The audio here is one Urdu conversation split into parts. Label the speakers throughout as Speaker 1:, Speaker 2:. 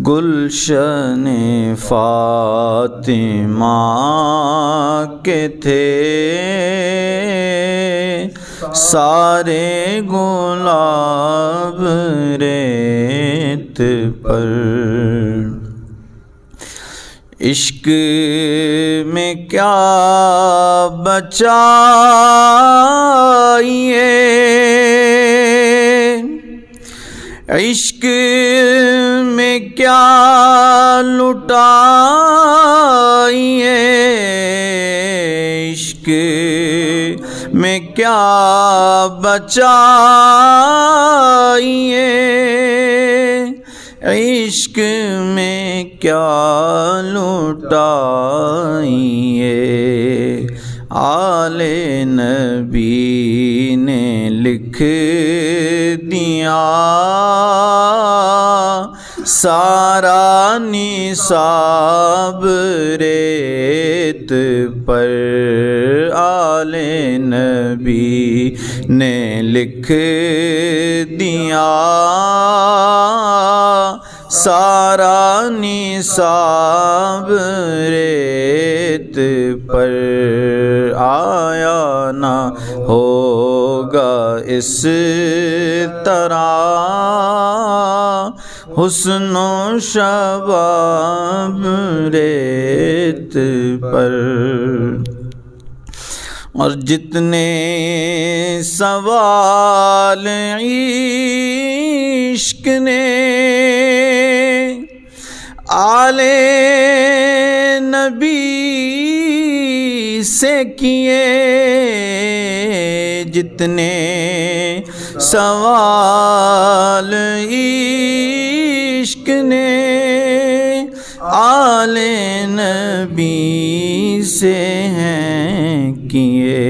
Speaker 1: گلشن فاطمہ کے تھے سارے گلاب ریت پر، عشق میں کیا بچائیے، عشق میں کیا لٹائیے، عشق میں کیا بچائیے، عشق میں کیا لٹائیے، آل نبی نے لکھ دیا سارا نصاب ریت پر، آل نبی نے لکھ دیا سارا نصاب ریت پر، آیا نہ ہوگا اس طرح حسن و شباب ریت پر، اور جتنے سوال عشق نے آل نبی سے کیے، جتنے سوال عشق نے آل نبی سے ہیں کیے،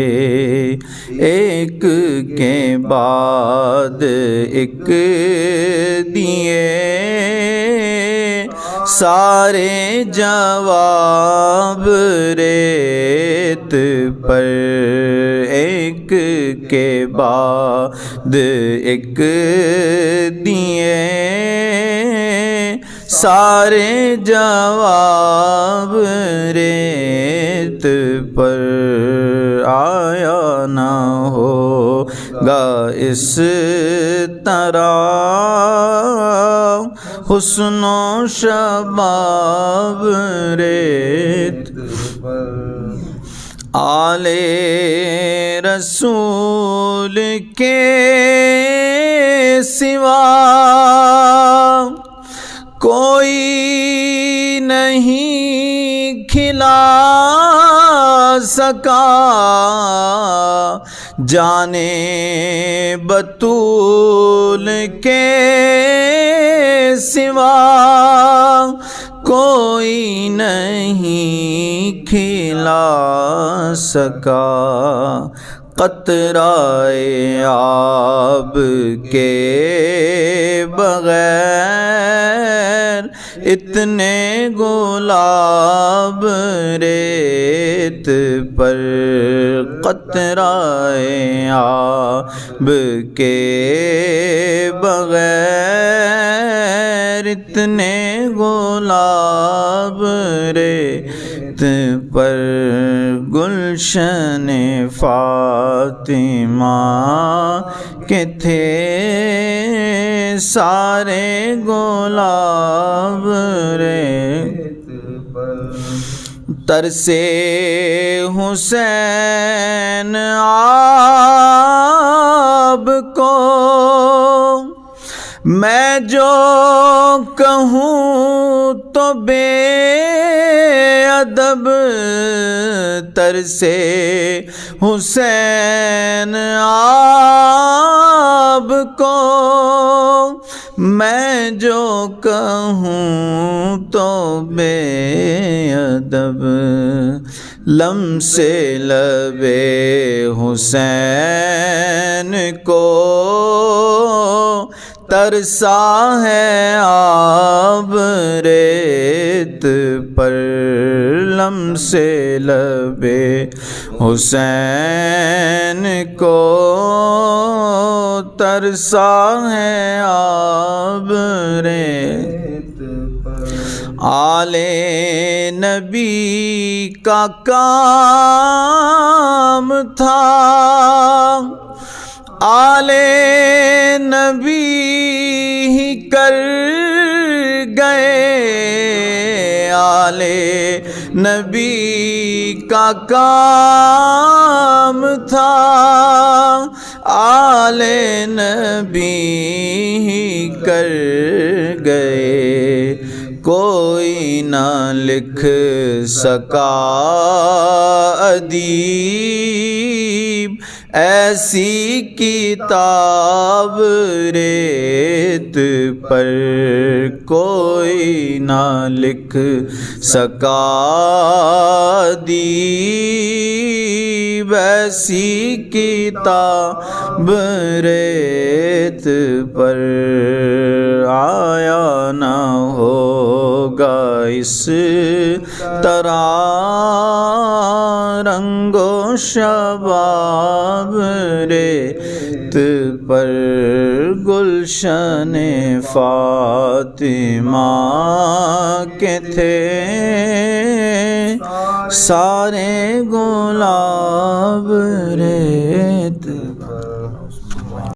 Speaker 1: ایک کے بعد ایک دیے سارے جواب ریت پر، ایک کے بعد ایک دیے سارے جواب ریت پر، آیا نہ ہوگا اس طرح حسن و شباب ریت پر، آل رسول کے سوا کوئی نہیں کھلا سکا، جانے بطول کے سوا کوئی نہیں کھلا سکا، قطرۂ آب کے بغیر اتنے گلاب ریت پر، قطرۂ آب کے بغیر اتنے گلاب ریت پر، گلشن فاطمہ کے تھے سارے گلاب ریت پر، ترسے حسین آپ کو میں جو کہوں تو بے ادب، ترسے حسین آپ کو میں جو کہوں تو بے ادب، لمس لب حسین کو ترسا ہے آب ریت پر، لمس لب حسین کو ترسا ہے آب ریت آل نبی کا کام تھا، آل نبی ہی کر گئے، آل نبی کا کام تھا، آل نبی ہی کر گئے، کوئی نہ لکھ سکا ادیب ایسی کتاب ریت پر، کوئی نہ لکھ سکا ادیب ایسی کتاب ریت پر، آیا نہ ہوگا اس طرح رنگ و شباب ریت پر، گلشن فاطمہ کے تھے سارے گلاب ریت